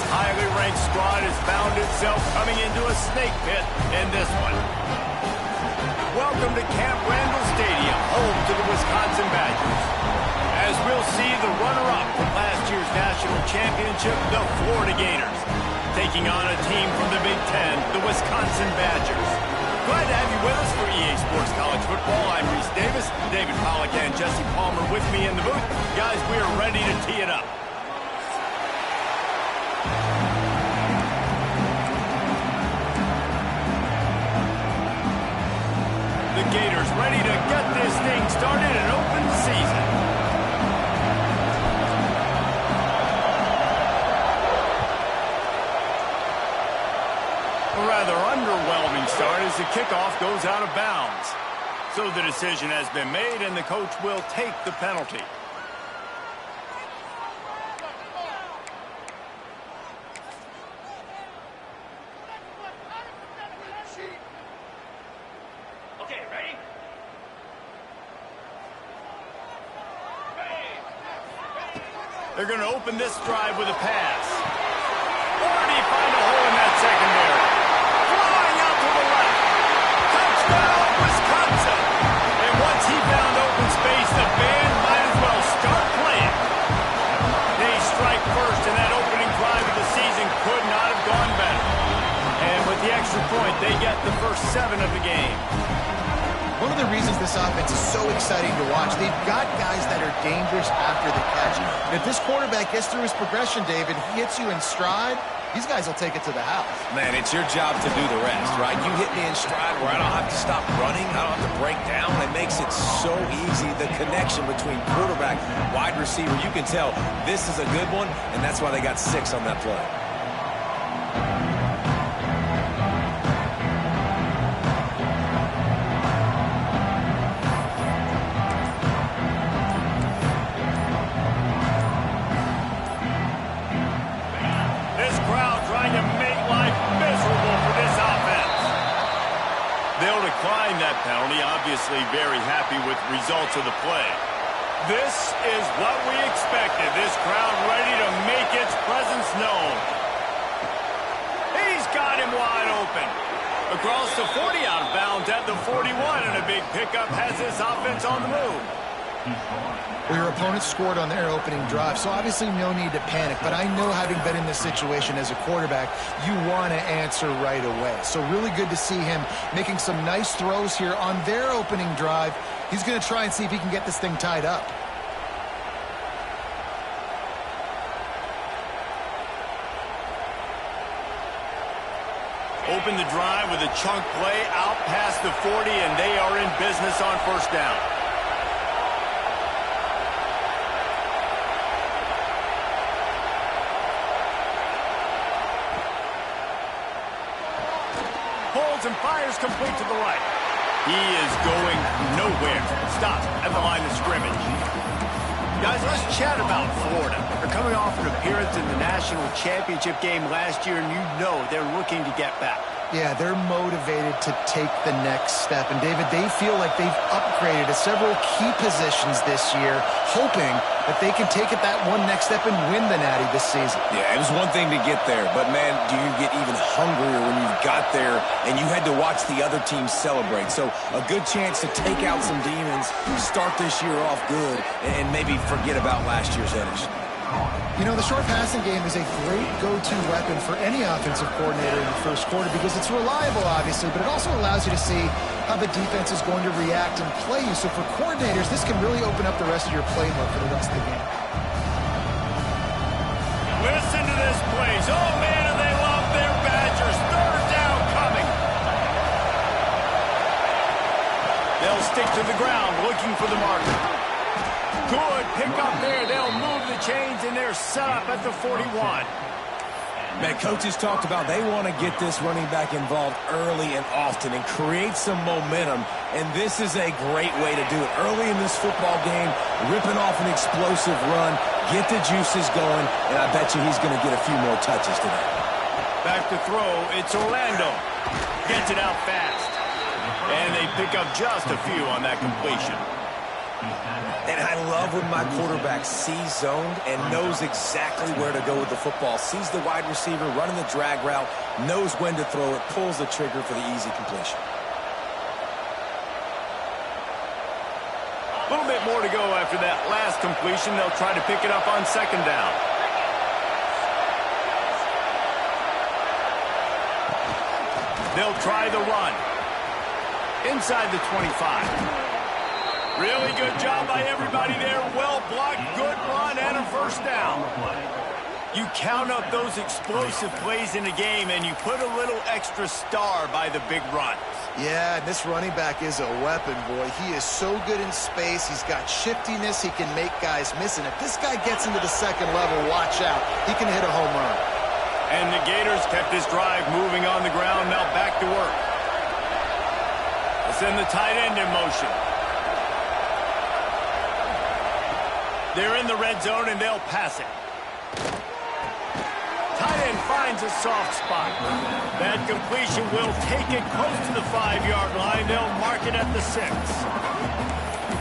highly ranked squad has found itself coming into a snake pit in this one. Welcome to Camp Randall Stadium, home to the Wisconsin Badgers. As we'll see the runner-up from last year's national championship, the Florida Gators, taking on a team from the Big Ten, the Wisconsin Badgers. Glad to have you with us for EA Sports College Football. I'm Reese Davis, David Pollack and Jesse Palmer with me in the booth. Guys, we are ready to tee it up. The Gators ready to get this thing started and open the season. A rather underwhelming start as the kickoff goes out of bounds. So the decision has been made and the coach will take the penalty. Okay, ready? They're going to open this drive with a pass. Already find a hole in that secondary. Flying out to the left. Touchdown, Wisconsin. And once he found open space, the band might as well start playing. They strike first, and that opening drive of the season could not have gone better. And with the extra point, they get the first 7 of the game. One of the reasons this offense is so exciting to watch, they've got guys that are dangerous after the catch. And if this quarterback gets through his progression, David, he hits you in stride, these guys will take it to the house. Man, it's your job to do the rest, right? You hit me in stride where I don't have to stop running, I don't have to break down. It makes it so easy, the connection between quarterback, wide receiver. You can tell this is a good one, and that's why they got 6 on that play. Penalty, obviously very happy with results of the play. This is what we expected. This crowd ready to make its presence known. He's got him wide open. Across the 40, out of bounds at the 41, and a big pickup has this offense on the move. Well, your opponent scored on their opening drive, so obviously no need to panic. But I know, having been in this situation as a quarterback, you want to answer right away. So really good to see him making some nice throws here on their opening drive. He's going to try and see if he can get this thing tied up. Open the drive with a chunk play out past the 40, and they are in business on first down. And fires complete to the right. He is going nowhere. Stop at the line of scrimmage. Guys, let's chat about Florida. They're coming off an appearance in the national championship game last year, and you know they're looking to get back. Yeah, they're motivated to take the next step. And, David, they feel like they've upgraded to several key positions this year, hoping that they can take it that one next step and win the Natty this season. Yeah, it was one thing to get there, but, man, do you get even hungrier when you've got there and you had to watch the other team celebrate. So a good chance to take out some demons, start this year off good, and maybe forget about last year's finish. You know, the short passing game is a great go-to weapon for any offensive coordinator in the first quarter because it's reliable, obviously, but it also allows you to see how the defense is going to react and play you. So for coordinators, this can really open up the rest of your playbook for the rest of the game. Listen to this place. Oh, man, and they love their Badgers. Third down coming. They'll stick to the ground looking for the marker. Good pick up there. They'll move the chains, and they're set up at the 41. Man, coaches talked about they want to get this running back involved early and often and create some momentum, and this is a great way to do it. Early in this football game, ripping off an explosive run, get the juices going, and I bet you he's going to get a few more touches today. Back to throw. It's Orlando. Gets it out fast. And they pick up just a few on that completion. And I love when my quarterback sees zoned and knows exactly where to go with the football. Sees the wide receiver running the drag route, knows when to throw it, pulls the trigger for the easy completion. A little bit more to go after that last completion. They'll try to pick it up on second down. They'll try the run. Inside the 25. Really good job by everybody there. Well blocked, good run, and a first down. You count up those explosive plays in a game, and you put a little extra star by the big runs. Yeah, this running back is a weapon, boy. He is so good in space. He's got shiftiness. He can make guys miss. And if this guy gets into the second level, watch out. He can hit a home run. And the Gators kept this drive moving on the ground. Now back to work. Let's send the tight end in motion. They're in the red zone, and they'll pass it. Tight end finds a soft spot. That completion will take it close to the 5-yard line. They'll mark it at the 6.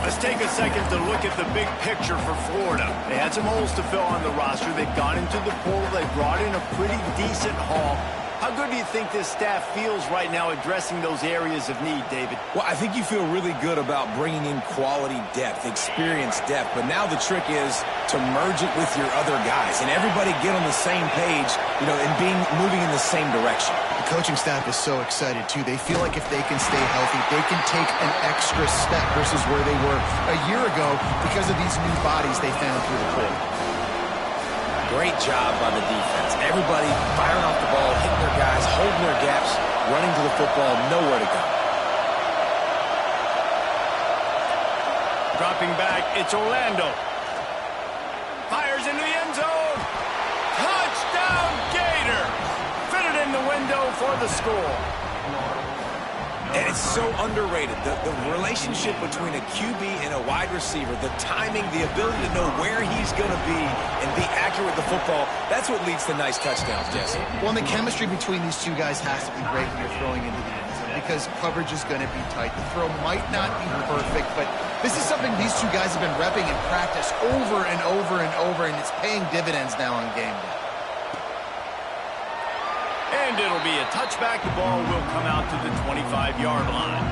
Let's take a second to look at the big picture for Florida. They had some holes to fill on the roster. They've gone into the portal. They brought in a pretty decent haul. How good do you think this staff feels right now addressing those areas of need, David? Well, I think you feel really good about bringing in quality depth, experience depth. But now the trick is to merge it with your other guys and everybody get on the same page, and moving in the same direction. The coaching staff is so excited, too. They feel like if they can stay healthy, they can take an extra step versus where they were a year ago because of these new bodies they found through the portal. Great job by the defense. Everybody firing off the ball, hitting their guys, holding their gaps, running to the football, nowhere to go. Dropping back, it's Orlando. Fires into the end zone. Touchdown, Gator! Fitted in the window for the score. And it's so underrated. The relationship between a QB and a wide receiver, the timing, the ability to know where he's going to be and be accurate with the football, that's what leads to nice touchdowns, Jesse. Well, and the chemistry between these two guys has to be great when you're throwing into the end zone because coverage is going to be tight. The throw might not be perfect, but this is something these two guys have been repping in practice over and over and over, and it's paying dividends now on game day. And it'll be a touchback. The ball will come out to the 25-yard line.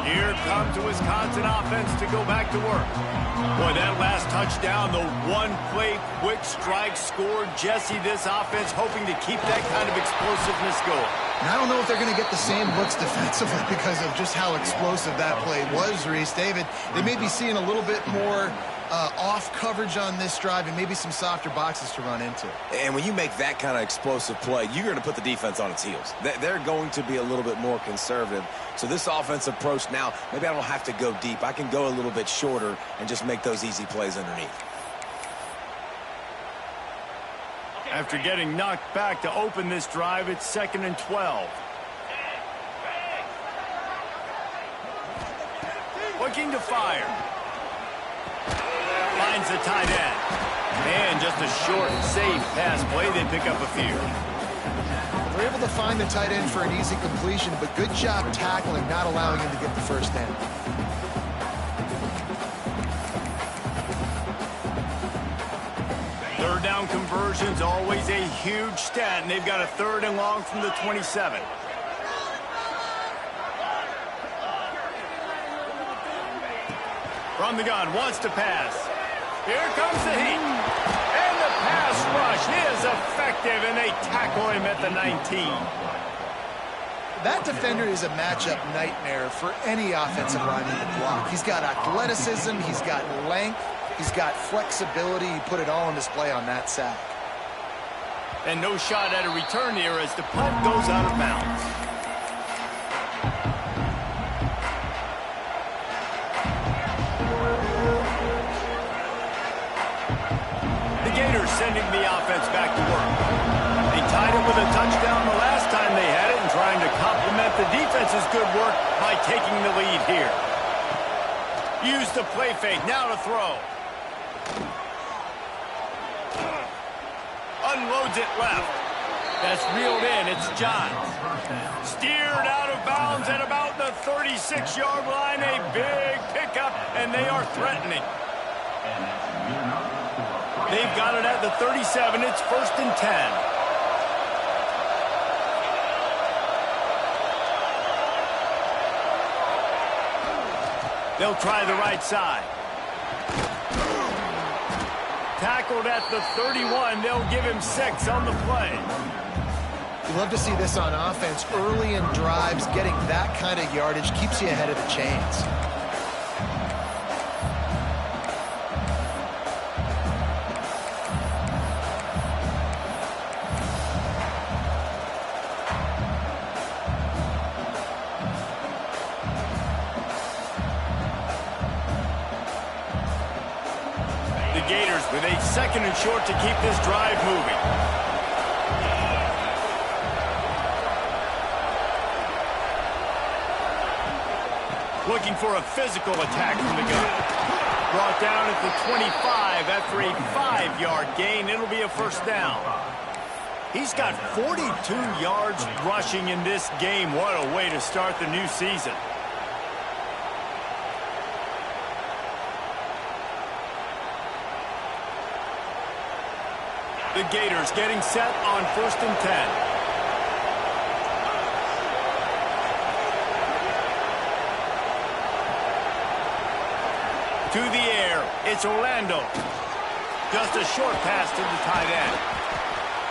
Here comes the Wisconsin offense to go back to work. Boy, that last touchdown, the one-play quick strike scored. Jesse, this offense hoping to keep that kind of explosiveness going. And I don't know if they're going to get the same looks defensively because of just how explosive that play was, Reese. David, they may be seeing a little bit more off coverage on this drive and maybe some softer boxes to run into. And when you make that kind of explosive play, you're going to put the defense on its heels. They're going to be a little bit more conservative. So this offensive approach now, maybe I don't have to go deep. I can go a little bit shorter and just make those easy plays underneath. After getting knocked back to open this drive, it's 2nd and 12. Looking to fire. Finds the tight end. And just a short, safe pass play. They pick up a few. They're able to find the tight end for an easy completion, but good job tackling, not allowing him to get the first down. Third down conversions, always a huge stat, and they've got a 3rd and long from the 27. From the gun, wants to pass. Here comes the heat. And the pass rush is effective, and they tackle him at the 19. That defender is a matchup nightmare for any offensive lineman to block. He's got athleticism, he's got length, he's got flexibility. He put it all on display on that sack. And no shot at a return here as the punt goes out of bounds. The Gators sending the offense back to work. They tied it with a touchdown the last time they had it and trying to complement the defense's good work by taking the lead here. Use the play fake. Now to throw. Unloads it left. That's reeled in. It's Johns. Steered out of bounds at about the 36-yard line. A big pickup, and they are threatening. They've got it at the 37. It's 1st and 10. They'll try the right side. Tackled at the 31. They'll give him 6 on the play. You love to see this on offense. Early in drives, getting that kind of yardage keeps you ahead of the chains. Gators with a 2nd and short to keep this drive moving. Looking for a physical attack from the gun. Brought down at the 25 after a 5-yard gain. It'll be a 1st down. He's got 42 yards rushing in this game. What a way to start the new season. The Gators getting set on 1st and 10. To the air, it's Orlando. Just a short pass to the tight end.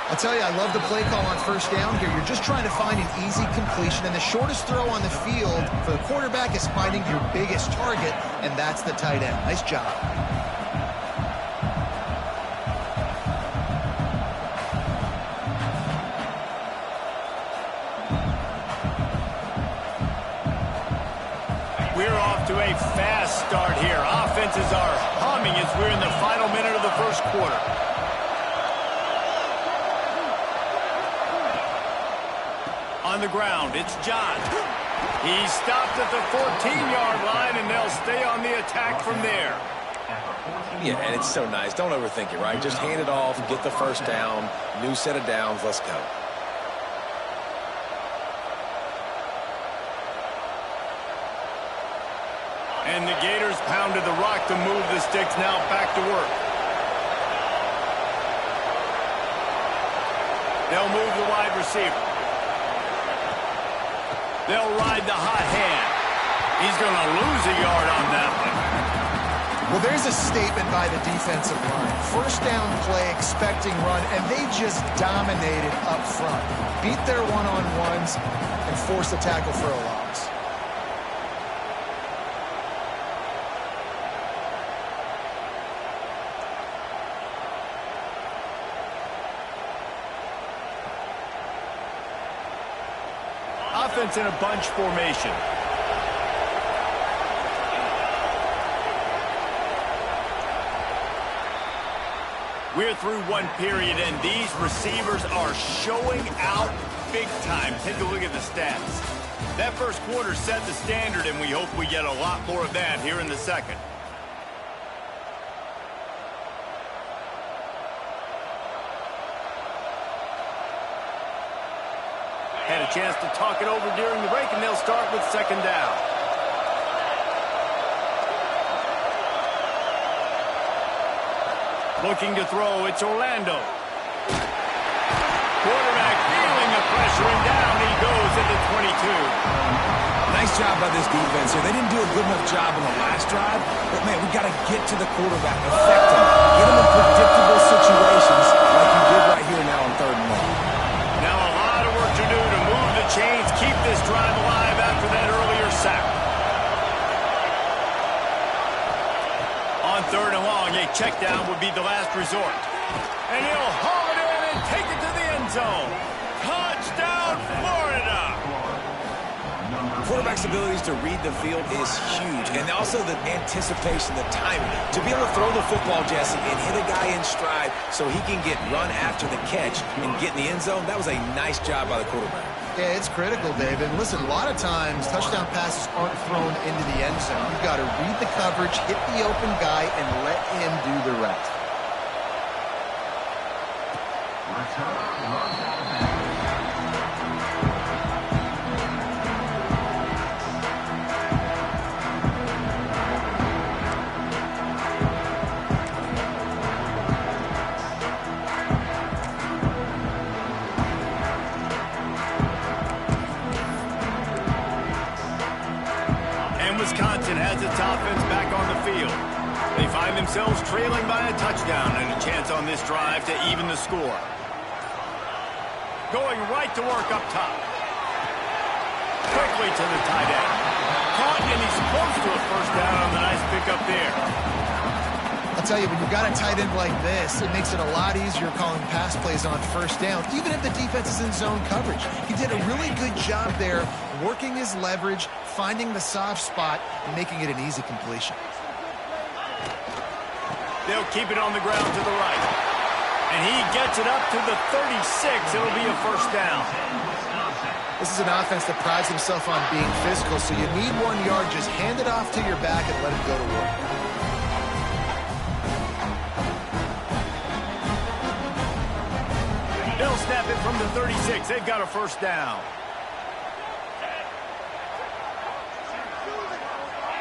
I'll tell you, I love the play call on 1st down here. You're just trying to find an easy completion, and the shortest throw on the field for the quarterback is finding your biggest target, and that's the tight end. Nice job. We're off to a fast start here. Offenses are humming as we're in the final minute of the 1st quarter. On the ground, it's John. He's stopped at the 14-yard line, and they'll stay on the attack from there. Yeah, and it's so nice. Don't overthink it, right? Just hand it off, get the 1st down, new set of downs, let's go. And the Gators pounded the rock to move the sticks. Now back to work. They'll move the wide receiver. They'll ride the hot hand. He's going to lose a yard on that one. Well, there's a statement by the defensive line. 1st down play, expecting run, and they just dominated up front. Beat their one-on-ones and force a tackle for a loss. Offense in a bunch formation. We're through one period, and these receivers are showing out big time. Take a look at the stats. That 1st quarter set the standard, and we hope we get a lot more of that here in the 2nd. Had a chance to talk it over during the break, and they'll start with 2nd down. Looking to throw, it's Orlando. Quarterback feeling the pressure, and down he goes at the 22. Nice job by this defense here. They didn't do a good enough job on the last drive, but, man, we got to get to the quarterback, affect him, get him in predictable situations like you did right here now on 3rd and long. Now a lot of work to do to move the chains, keep this drive alive after that earlier sack. On 3rd and long, a check down would be the last resort. And he'll haul it in and take it to the end zone. Touchdown, Florida! Quarterback's abilities to read the field is huge, and also the anticipation, the timing. To be able to throw the football, Jesse, and hit a guy in stride so he can get run after the catch and get in the end zone, that was a nice job by the quarterback. Yeah, it's critical, Dave. And listen, a lot of times touchdown passes aren't thrown into the end zone. You've got to read the coverage, hit the open guy, and let him do the rest. Wisconsin has its offense back on the field. They find themselves trailing by a touchdown and a chance on this drive to even the score. Going right to work up top. Quickly to the tight end. Caught, and he's close to a first down on the nice pickup there. I'll tell you, when you've got a tight end like this, it makes it a lot easier calling pass plays on first down, even if the defense is in zone coverage. He did a really good job there, working his leverage, finding the soft spot, and making it an easy completion. They'll keep it on the ground to the right. And he gets it up to the 36. It'll be a first down. This is an offense that prides himself on being physical, so you need 1 yard. Just hand it off to your back and let him go to work. They'll snap it from the 36. They've got a first down.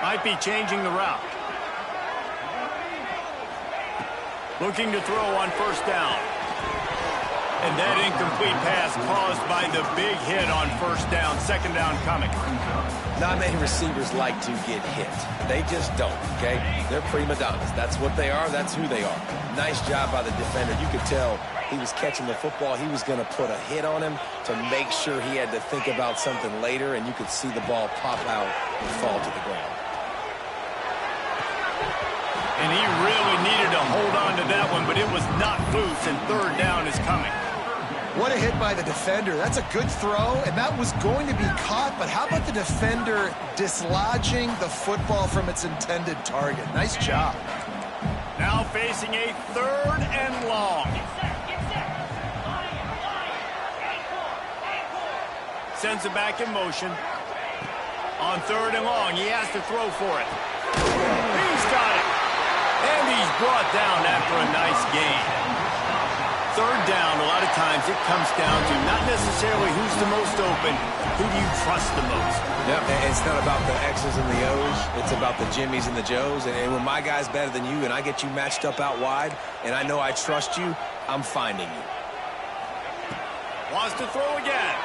Might be changing the route. Looking to throw on first down. And that incomplete pass caused by the big hit on first down. Second down coming. Not many receivers like to get hit. They just don't, okay? They're prima donnas. That's what they are. That's who they are. Nice job by the defender. You could tell he was catching the football. He was going to put a hit on him to make sure he had to think about something later, and you could see the ball pop out and fall to the ground. And he really needed to hold on to that one, but it was not loose, and third down is coming. What a hit by the defender. That's a good throw, and that was going to be caught, but how about the defender dislodging the football from its intended target? Nice job. Now facing a third and long. Sends it back in motion. On third and long, he has to throw for it. He's got it. And he's brought down after a nice gain. Third down, a lot of times it comes down to not necessarily who's the most open, who do you trust the most? Yep, it's not about the X's and the O's. It's about the Jimmies and the Joes. And when my guy's better than you and I get you matched up out wide and I know I trust you, I'm finding you. Wants to throw again.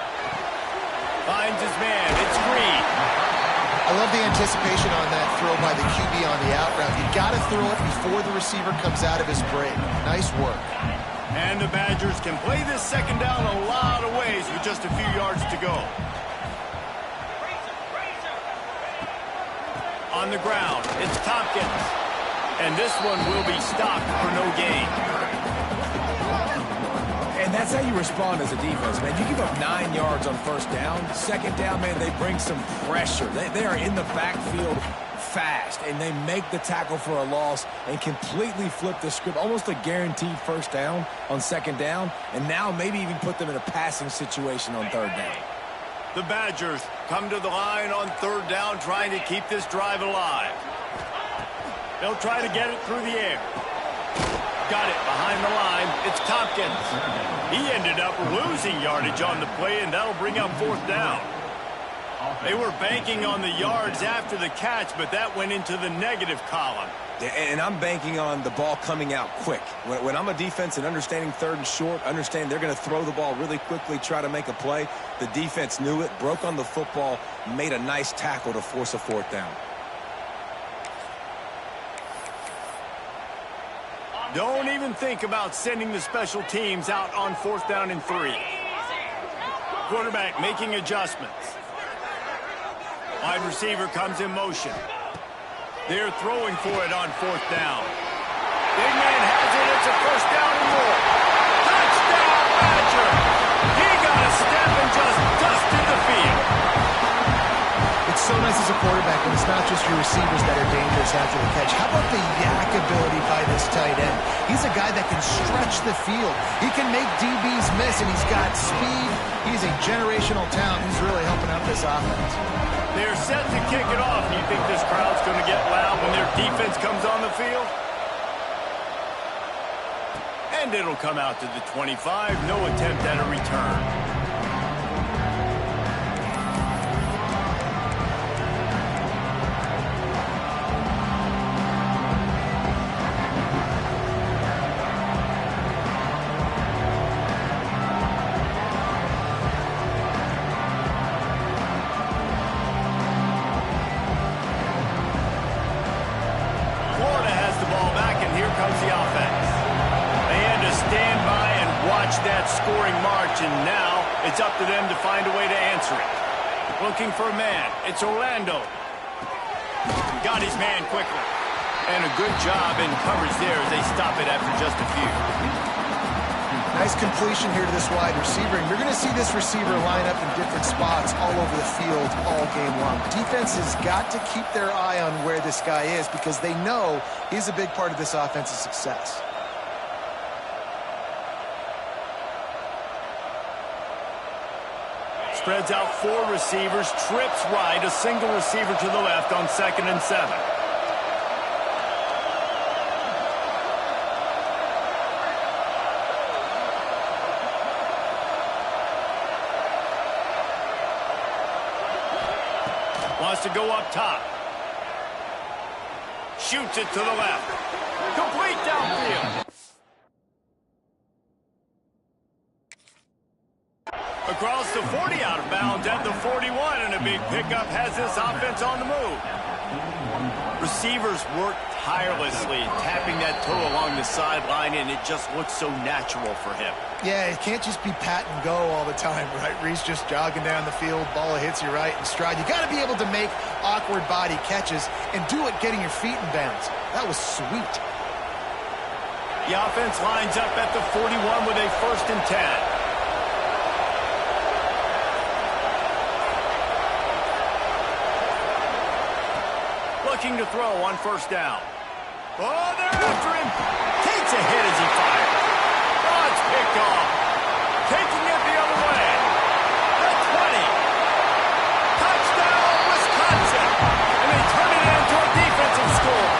Finds his man. It's Green. I love the anticipation on that throw by the QB on the out route. You got to throw it before the receiver comes out of his break. Nice work. And the Badgers can play this second down a lot of ways with just a few yards to go. On the ground, it's Tompkins. And this one will be stopped for no gain. And that's how you respond as a defense, man. You give up 9 yards on first down. Second down, man, they bring some pressure. They are in the backfield fast, and they make the tackle for a loss and completely flip the script. Almost a guaranteed first down on second down, and now maybe even put them in a passing situation on third down. The Badgers come to the line on third down, trying to keep this drive alive. They'll try to get it through the air. Got it behind the line. It's Tompkins. He ended up losing yardage on the play, and that'll bring up fourth down. They were banking on the yards after the catch, but that went into the negative column. And I'm banking on the ball coming out quick. When I'm a defense and understanding third and short, understand they're going to throw the ball really quickly, try to make a play. The defense knew it, broke on the football, made a nice tackle to force a fourth down. Don't even think about sending the special teams out on fourth down and 3. Quarterback making adjustments. Wide receiver comes in motion. They're throwing for it on fourth down. Big man has it. It's a first down and more. Touchdown, Badger! He got a step and just dusted the field. It's so nice as a quarterback when you it's not just your receivers that are dangerous after the catch. How about the yak ability by this tight end? He's a guy that can stretch the field. He can make DBs miss, and he's got speed. He's a generational talent. He's really helping out this offense. They're set to kick it off. Do you think this crowd's going to get loud when their defense comes on the field? And it'll come out to the 25. No attempt at a return. That scoring march, and now it's up to them to find a way to answer it. Looking for a man. It's Orlando. Got his man quickly. And a good job in coverage there as they stop it after just a few. Nice completion here to this wide receiver, and you're going to see this receiver line up in different spots all over the field all game long. Defense has got to keep their eye on where this guy is because they know he's a big part of this offense's success. Spreads out 4 receivers, trips right, a single receiver to the left on 2nd and 7. Wants to go up top. Shoots it to the left. Complete downfield. Across the 40, out of bounds at the 41, and a big pickup has this offense on the move. Receivers work tirelessly, tapping that toe along the sideline, and it just looks so natural for him. Yeah, it can't just be pat and go all the time, right? Reese just jogging down the field, ball hits you right in stride. You got to be able to make awkward body catches and do it getting your feet in bounds. That was sweet. The offense lines up at the 41 with a 1st and 10. Looking to throw on 1st down. Oh, they're after him. Takes a hit as he fires. Oh, it's picked off. Taking it the other way. The 20. Touchdown, Wisconsin. And they turn it into a defensive score.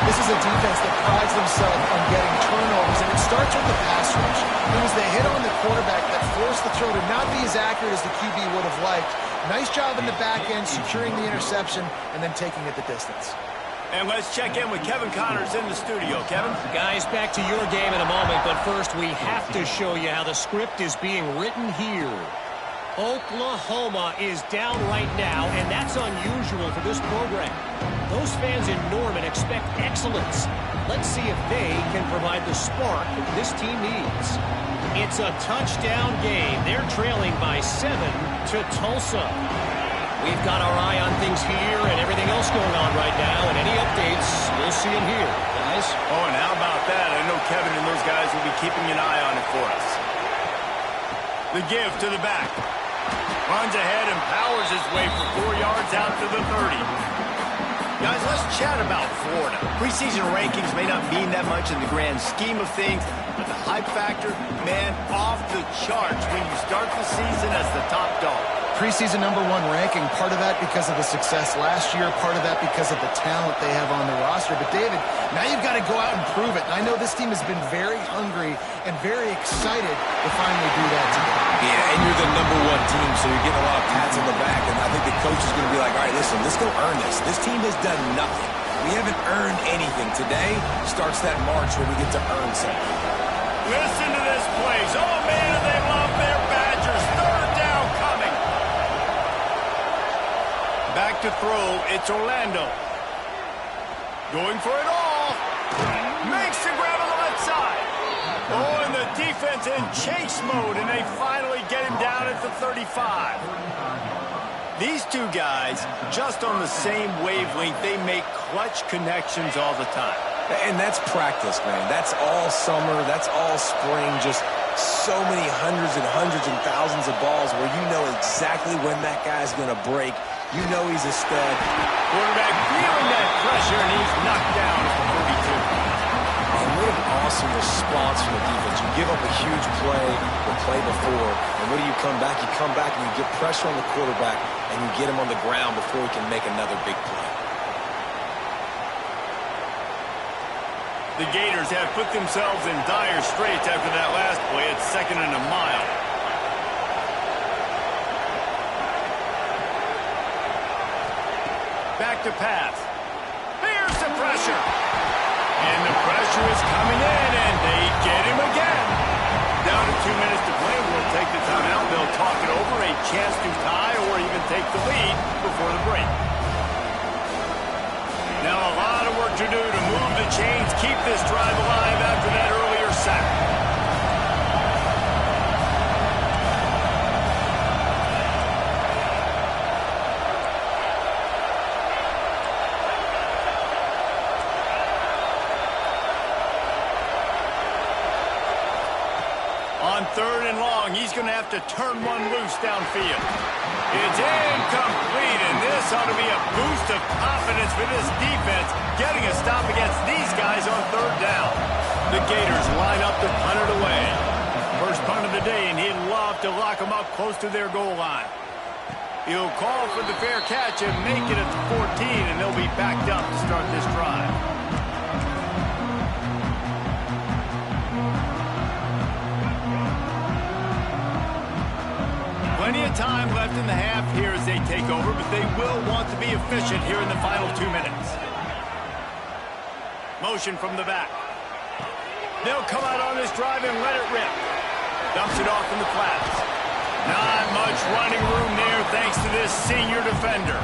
This is a defense that prides themselves on getting turnovers, and it starts with the pass rush. It was the hit on the quarterback that forced the throw to not be as accurate as the QB would have liked. Nice job in the back end, securing the interception, and then taking it the distance. And let's check in with Kevin Connors in the studio. Kevin? Guys, back to your game in a moment, but first we have to show you how the script is being written here. Oklahoma is down right now, and that's unusual for this program. Those fans in Norman expect excellence. Let's see if they can provide the spark this team needs. It's a touchdown game. They're trailing by 7 to Tulsa. We've got our eye on things here and everything else going on right now, and any updates, we'll see them here. Guys? Oh, and how about that? I know Kevin and those guys will be keeping an eye on it for us. The give to the back. Runs ahead and powers his way for 4 yards out to the 30. Guys, let's chat about Florida. Preseason rankings may not mean that much in the grand scheme of things, but the hype factor, man, off the charts when you start the season as the top dog. Preseason #1 ranking, part of that because of the success last year, part of that because of the talent they have on the roster. But, David, now you've got to go out and prove it. And I know this team has been very hungry and very excited to finally do that today. Yeah, and you're the #1 team, so you're getting a lot of pats on the back. And I think the coach is going to be like, all right, listen, let's go earn this. This team has done nothing. We haven't earned anything. Today starts that march where we get to earn something. Listen to this place. Oh, man, they love their Badgers. 3rd down coming. Back to throw. It's Orlando. Going for it all. Makes the grab on the left side. Oh, and the defense in chase mode, and they finally get him down at the 35. These two guys, just on the same wavelength, they make clutch connections all the time. And that's practice, man. That's all summer. That's all spring. Just so many hundreds and thousands of balls where you know exactly when that guy's going to break. You know he's a stud. Quarterback feeling that pressure, and he's knocked down at the 32. And what an awesome response from the defense. You give up a huge play the play before, and what do you come back? You come back and you get pressure on the quarterback, and you get him on the ground before he can make another big play. The Gators have put themselves in dire straits after that last play. It's 2nd and a mile. Back to pass. Here's the pressure. And the pressure is coming in, and they get him again. Down to 2 minutes to play. We'll take the timeout. They'll talk it over. A chance to tie or even take the lead before the break. Now a lot of work to do to move the chains, keep this drive alive after that earlier sack. On 3rd and long, he's going to have to turn one loose downfield. It's incomplete, and this ought to be a boost of confidence for this defense, getting a stop against these guys on 3rd down. The Gators line up to punt it away. First punt of the day, and he'd love to lock them up close to their goal line. He'll call for the fair catch and make it at the 14, and they'll be backed up to start this drive. Plenty of time left in the half here as they take over, but they will want to be efficient here in the final 2 minutes. Motion from the back. They'll come out on this drive and let it rip. Dumps it off in the flats. Not much running room there thanks to this senior defender.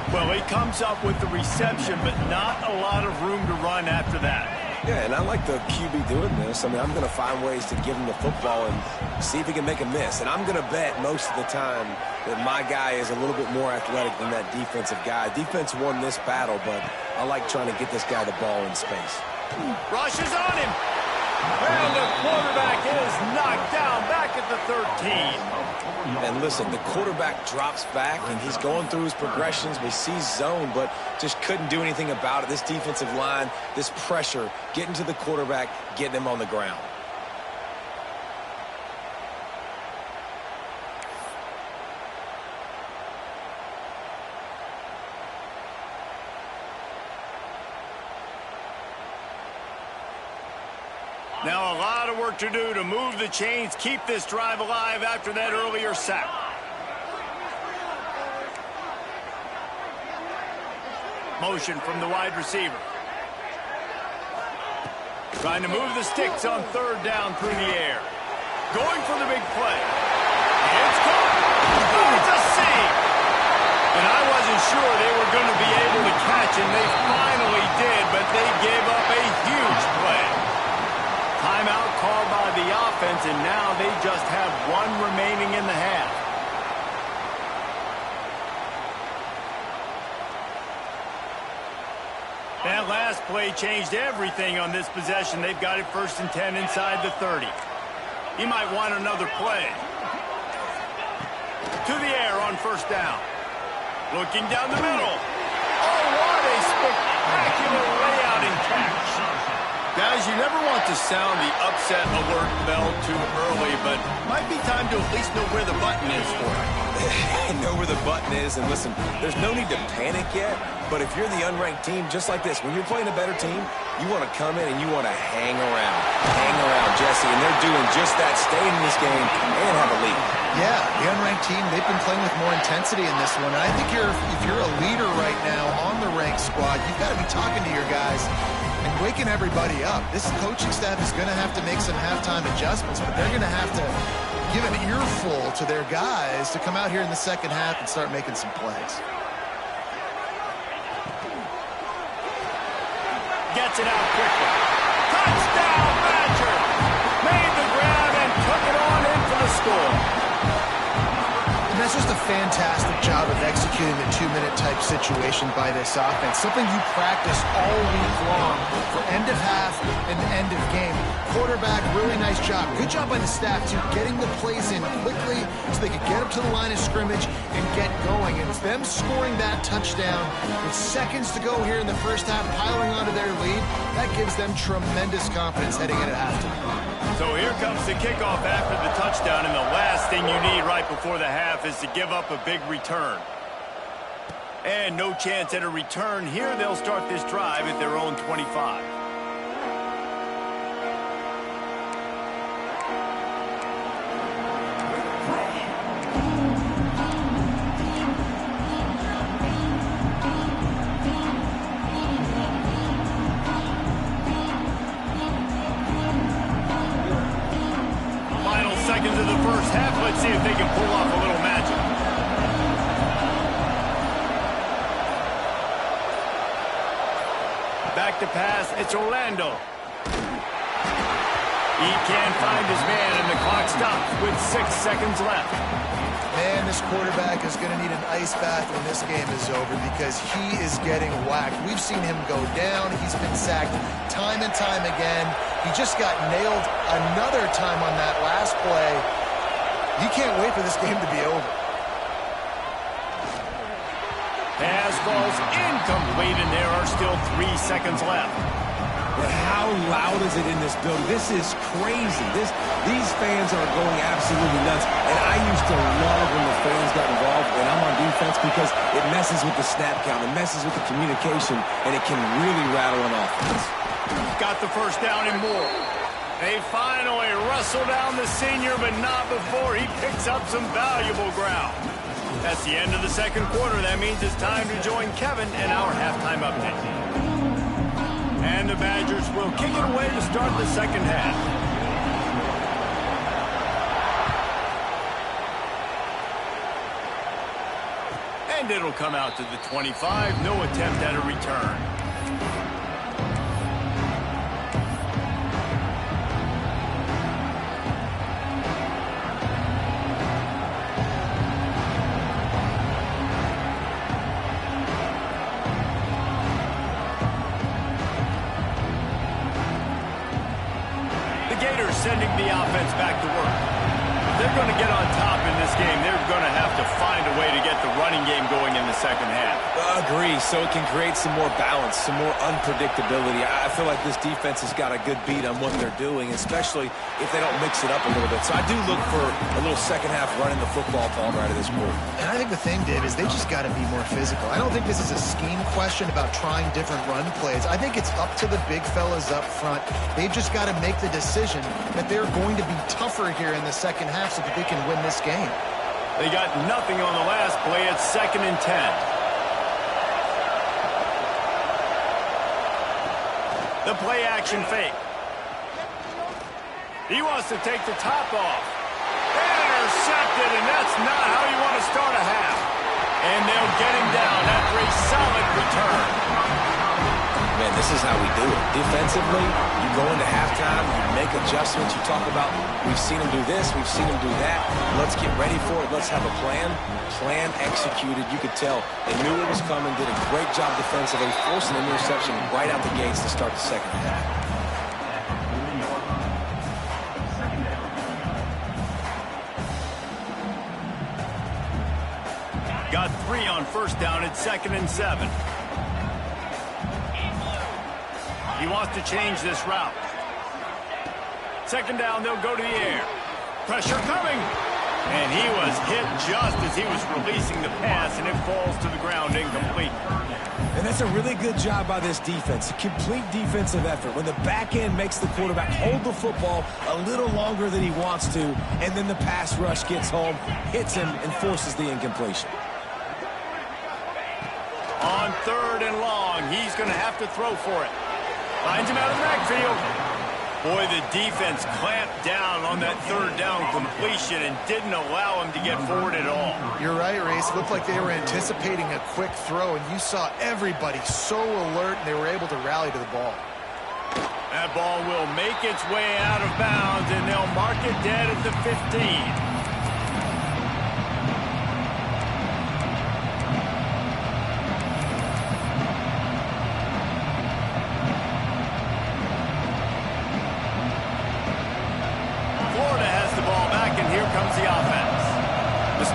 Well, he comes up with the reception, but not a lot of room to run after that. Yeah, and I like the QB doing this. I mean, I'm going to find ways to give him the football and see if he can make a miss. And I'm going to bet most of the time that my guy is a little bit more athletic than that defensive guy. Defense won this battle, but I like trying to get this guy the ball in space. Rushes on him. And the quarterback is knocked down back at the 13. And listen, the quarterback drops back, and he's going through his progressions. We see zone, but just couldn't do anything about it. This defensive line, this pressure, getting to the quarterback, getting him on the ground. Now a lot of work to do to move the chains, keep this drive alive after that earlier sack. Motion from the wide receiver. Trying to move the sticks on 3rd down through the air. Going for the big play. It's caught. It's a save. And I wasn't sure they were going to be able to catch, and they finally did, but they gave up a huge play. Timeout called by the offense, and now they just have one remaining in the half. That last play changed everything on this possession. They've got it 1st and 10 inside the 30. He might want another play. To the air on 1st down. Looking down the middle. Oh, what a spectacular layout and catch. Guys, you never want to sound the upset alert bell too early, but might be time to at least know where the button is for it. Know where the button is, and listen, there's no need to panic yet, but if you're the unranked team, just like this, when you're playing a better team, you want to come in and you want to hang around. Hang around, Jesse, and they're doing just that, staying in this game and have a lead. Yeah, the unranked team, they've been playing with more intensity in this one. And I think if you're a leader right now on the ranked squad, you've got to be talking to your guys and waking everybody up. This coaching staff is going to have to make some halftime adjustments, but they're going to have to give an earful to their guys to come out here in the 2nd half and start making some plays. Gets it out quickly. Touchdown, Badger! Made the grab and took it on in for the score. And that's just a fantastic job of executing the 2-minute type situation by this offense. Something you practice all week long for end of half and end of game. Quarterback, really nice job. Good job by the staff, too, getting the plays in quickly so they could get up to the line of scrimmage and get going. And it's them scoring that touchdown with seconds to go here in the first half, piling onto their lead. That gives them tremendous confidence heading into halftime. So here comes the kickoff after the touchdown, and the last thing you need right before the half is to give up a big return. And no chance at a return here. They'll start this drive at their own 25. Seconds of the first half. Let's see if they can pull off a little magic. Back to pass. It's Orlando. He can't find his man, and the clock stops with 6 seconds left. Man, this quarterback is going to need an ice bath when this game is over because he is getting whacked. We've seen him go down. He's been sacked time and time again. He just got nailed another time on that last play. You can't wait for this game to be over. Pass falls incomplete, and there are still 3 seconds left. But how loud is it in this building? This is crazy. These fans are going absolutely nuts. And I used to love when the fans got involved when I'm on defense because it messes with the snap count. It messes with the communication, and it can really rattle an offense. Got the first down and more. They finally wrestle down the senior, but not before he picks up some valuable ground. That's the end of the second quarter. That means it's time to join Kevin in our halftime update. And the Badgers will kick it away to start the second half. And it'll come out to the 25. No attempt at a return. Sending the offense back to work. If they're going to get on top in this game, they're going to have to find a way to get the running game going in the second half. Agree, so it can create some more balance, some more unpredictability. I feel like this defense has got a good beat on what they're doing, especially if they don't mix it up a little bit. So I do look for a little second half running the football ball right of this quarter. And I think the thing, Dave, is they just got to be more physical. I don't think this is a scheme question about trying different run plays. I think it's up to the big fellas up front. They've just got to make the decision that they're going to be tougher here in the second half so that they can win this game. They got nothing on the last play. It's 2nd and 10. The play action fake. He wants to take the top off. Intercepted, and that's not how you want to start a half. And they'll get him down after a solid return. Man, this is how we do it. Defensively, you go into halftime, you make adjustments, you talk about, we've seen them do this, we've seen them do that, let's get ready for it, let's have a plan. Plan executed. You could tell they knew it was coming, did a great job defensively, forcing an interception right out the gates to start the second half. Got 3 on first down at 2nd and 7. He wants to change this route. 2nd down, they'll go to the air. Pressure coming. And he was hit just as he was releasing the pass, and it falls to the ground incomplete. And that's a really good job by this defense. A complete defensive effort. When the back end makes the quarterback hold the football a little longer than he wants to, and then the pass rush gets home, hits him, and forces the incompletion. On 3rd and long, he's going to have to throw for it. Finds him out of the backfield. Boy, the defense clamped down on that 3rd down completion and didn't allow him to get forward at all. You're right, Reese. It looked like they were anticipating a quick throw, and you saw everybody so alert, and they were able to rally to the ball. That ball will make its way out of bounds, and they'll mark it dead at the 15.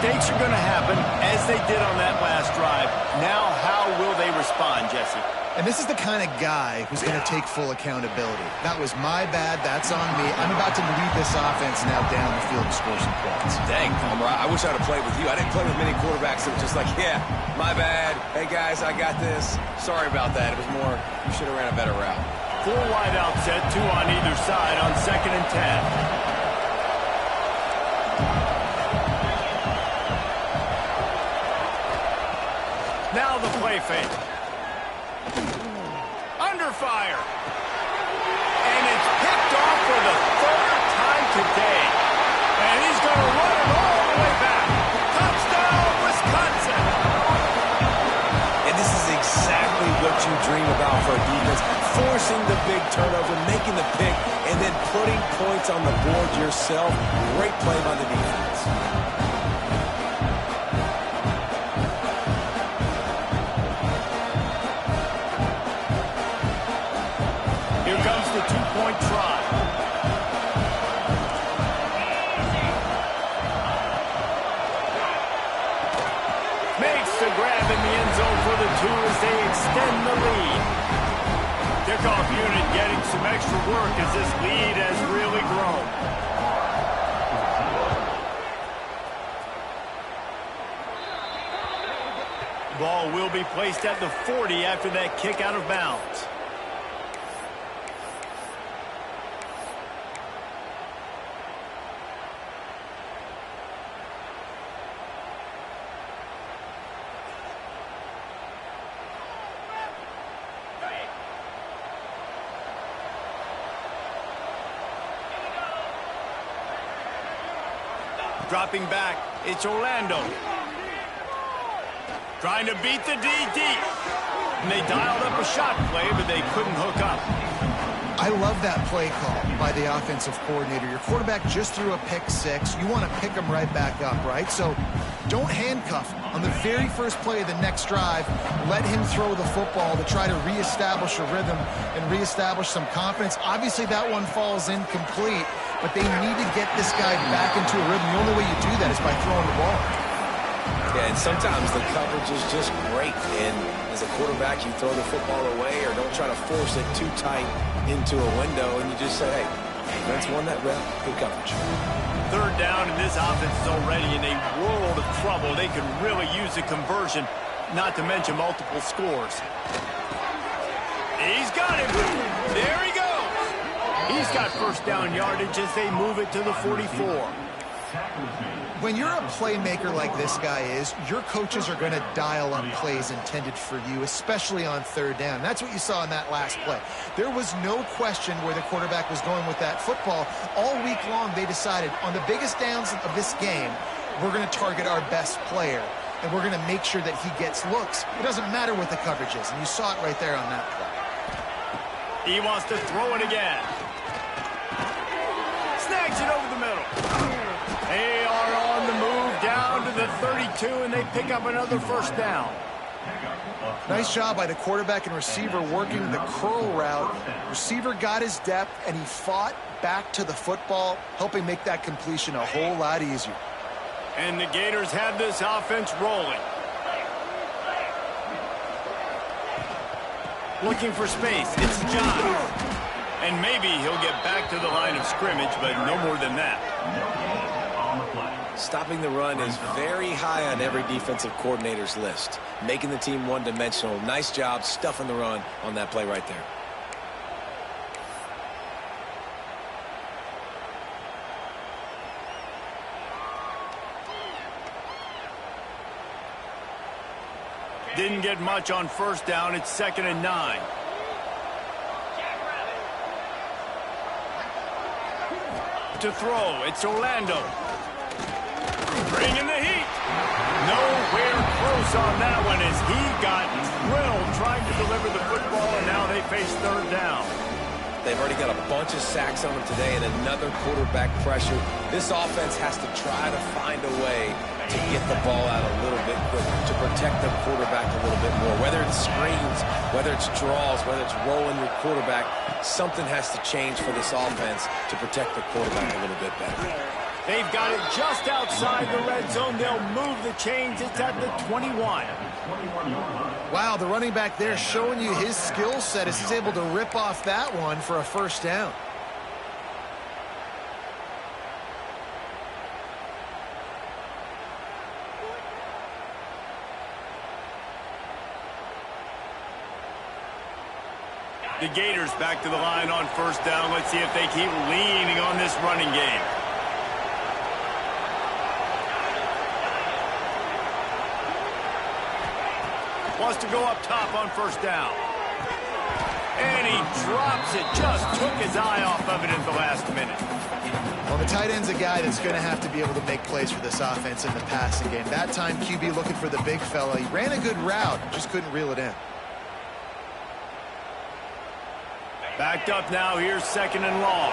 Mistakes are going to happen, as they did on that last drive. Now, how will they respond, Jesse? And this is the kind of guy who's going to take full accountability. That was my bad. That's on me. I'm about to lead this offense now down the field and score some points. Dang, Palmer, I wish I'd have played with you. I didn't play with many quarterbacks that were just like, yeah, my bad. Hey, guys, I got this. Sorry about that. It was more, you should have ran a better route. 4 wide out set, 2 on either side on 2nd and 10. Now the play fake. Under fire. And it's picked off for the 3rd time today. And he's going to run it all the way back. Touchdown, Wisconsin. And this is exactly what you dream about for a defense. Forcing the big turnover, making the pick, and then putting points on the board yourself. Great play by the defense. Two-point try. Makes the grab in the end zone for the 2 as they extend the lead. Kickoff unit getting some extra work as this lead has really grown. Ball will be placed at the 40 after that kick out of bounds. Dropping back, it's Orlando. Trying to beat the DD. And they dialed up a shot play, but they couldn't hook up. I love that play call by the offensive coordinator. Your quarterback just threw a pick 6. You want to pick him right back up, right? So don't handcuff him. On the very first play of the next drive, let him throw the football to try to reestablish a rhythm and reestablish some confidence. Obviously, that one falls incomplete, but they need to get this guy back into a rhythm. The only way you do that is by throwing the ball. Yeah, and sometimes the coverage is just great. And as a quarterback, you throw the football away or don't try to force it too tight into a window, and you just say, hey, defense won that rep, good coverage. 3rd down, and this offense is already in a world of trouble. They could really use a conversion, not to mention multiple scores. He's got it. There he goes. He's got 1st down yardage as they move it to the 44. When you're a playmaker like this guy is, your coaches are going to dial up plays intended for you, especially on 3rd down. That's what you saw in that last play. There was no question where the quarterback was going with that football. All week long, they decided on the biggest downs of this game, we're going to target our best player, and we're going to make sure that he gets looks. It doesn't matter what the coverage is, and you saw it right there on that play. He wants to throw it again. Snags it over the middle. They are on the move down to the 32, and they pick up another 1st down. Nice job by the quarterback and receiver working the curl route. Receiver got his depth, and he fought back to the football, helping make that completion a whole lot easier. And the Gators have this offense rolling. Looking for space. It's John. And maybe he'll get back to the line of scrimmage, but no more than that. Stopping the run is very high on every defensive coordinator's list. Making the team one-dimensional. Nice job stuffing the run on that play right there. Didn't get much on 1st down. It's 2nd and 9. To throw, it's Orlando. Bringing the heat. Nowhere close on that one as he got drilled trying to deliver the football, and now they face 3rd down. They've already got a bunch of sacks on them today and another quarterback pressure. This offense has to try to find a way to get the ball out a little bit quicker, to protect the quarterback a little bit more. Whether it's screens, whether it's draws, whether it's rolling your quarterback, something has to change for this offense to protect the quarterback a little bit better. They've got it just outside the red zone. They'll move the chains. It's at the 21. Wow, the running back there showing you his skill set as he's able to rip off that one for a first down. The Gators back to the line on first down. Let's see if they keep leaning on this running game. Wants to go up top on first down. And he drops it. Just took his eye off of it at the last minute. Well, the tight end's a guy that's going to have to be able to make plays for this offense in the passing game. That time, QB looking for the big fella. He ran a good route, just couldn't reel it in. Backed up now. Here's second and long.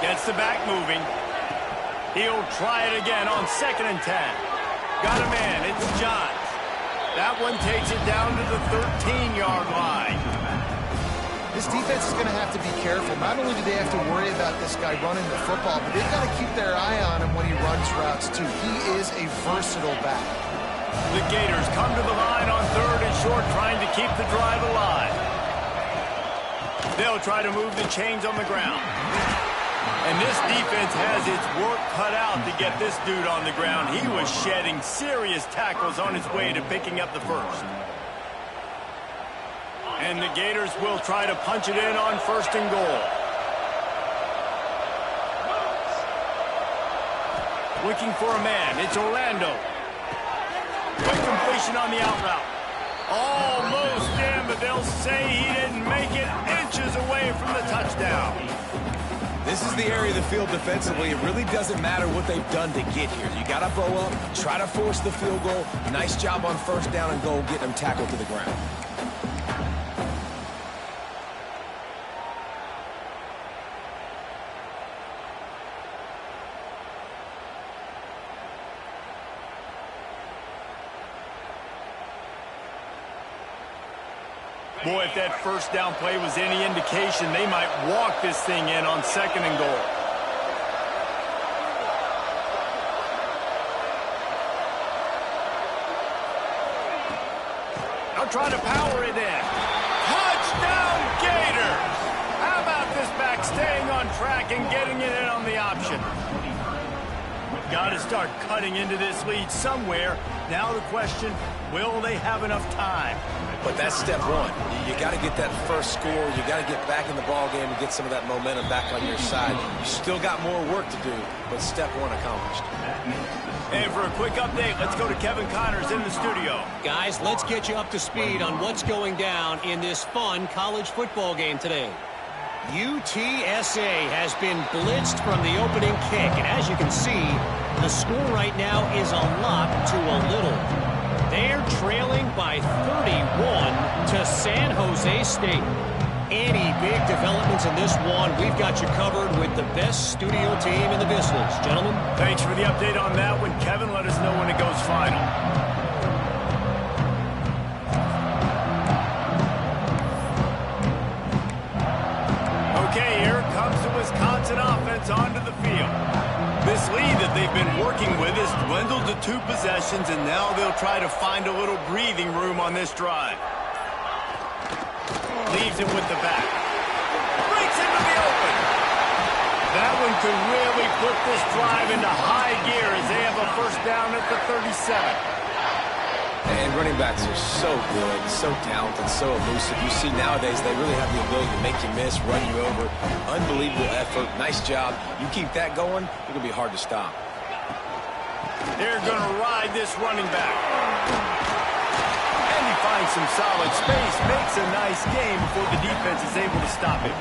Gets the back moving. He'll try it again on second and 10. Got a man. It's Johns. That one takes it down to the 13-yard line. This defense is going to have to be careful. Not only do they have to worry about this guy running the football, but they've got to keep their eye on him when he runs routes, too. He is a versatile back. The Gators come to the line on third and short, trying to keep the drive alive. They'll try to move the chains on the ground. And this defense has its work cut out to get this dude on the ground. He was shedding serious tackles on his way to picking up the first. And the Gators will try to punch it in on first and goal. Looking for a man. It's Orlando. Quick completion on the out route. Almost in, but they'll say he didn't make it, inches away from the touchdown. This is the area of the field defensively. It really doesn't matter what they've done to get here. You got to bow up, try to force the field goal. Nice job on first down and goal, getting them tackled to the ground. Boy, if that first down play was any indication, they might walk this thing in on second and goal. I'll try to power it in. Touchdown, Gators! How about this back staying on track and getting it in on the option? We've got to start cutting into this lead somewhere. Now the question, will they have enough time? But that's step one. You got to get that first score. You got to get back in the ball game and get some of that momentum back on your side. You still got more work to do, but step one accomplished. And for a quick update, let's go to Kevin Connors in the studio. Guys, let's get you up to speed on what's going down in this fun college football game today. UTSA has been blitzed from the opening kick, and as you can see, the score right now is a lot to a little. They're trailing by 31 to San Jose State. Any big developments in this one, we've got you covered with the best studio team in the business. Gentlemen. Thanks for the update on that one. Kevin, let us know when it goes final. Okay, here comes the Wisconsin offense onto the field. This lead that they've been working with is dwindled to 2 possessions, and now they'll try to find a little breathing room on this drive. Leaves it with the back. Breaks into the open. That one could really put this drive into high gear as they have a first down at the 37. And running backs are so good, so talented, so elusive. You see nowadays they really have the ability to make you miss, run you over. Unbelievable effort. Nice job. You keep that going, it's going to be hard to stop. They're going to ride this running back. And he finds some solid space, makes a nice game before the defense is able to stop him.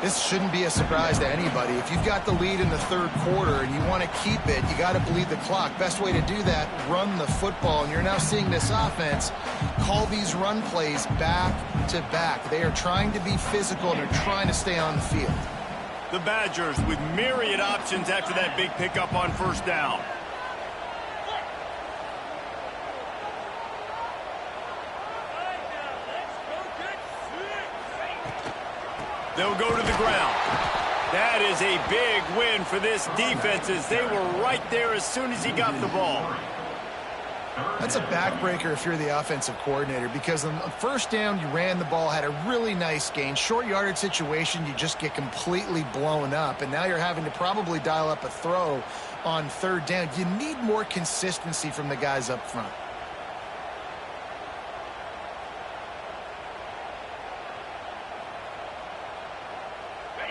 This shouldn't be a surprise to anybody. If you've got the lead in the third quarter and you want to keep it, you got to bleed the clock. Best way to do that, run the football. And you're now seeing this offense call these run plays back to back. They are trying to be physical and they're trying to stay on the field. The Badgers with myriad options after that big pickup on first down. They'll go to the ground. That is a big win for this defense as they were right there as soon as he got the ball. That's a backbreaker if you're the offensive coordinator, because on first down, you ran the ball, had a really nice gain. Short yardage situation, you just get completely blown up, and now you're having to probably dial up a throw on third down. You need more consistency from the guys up front.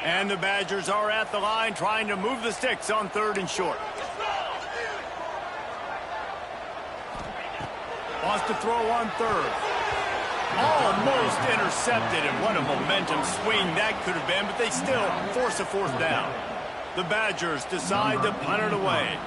And the Badgers are at the line trying to move the sticks on third and short. Wants to throw on third. Almost intercepted, and what a momentum swing that could have been, but they still force a fourth down. The Badgers decide to punt it away.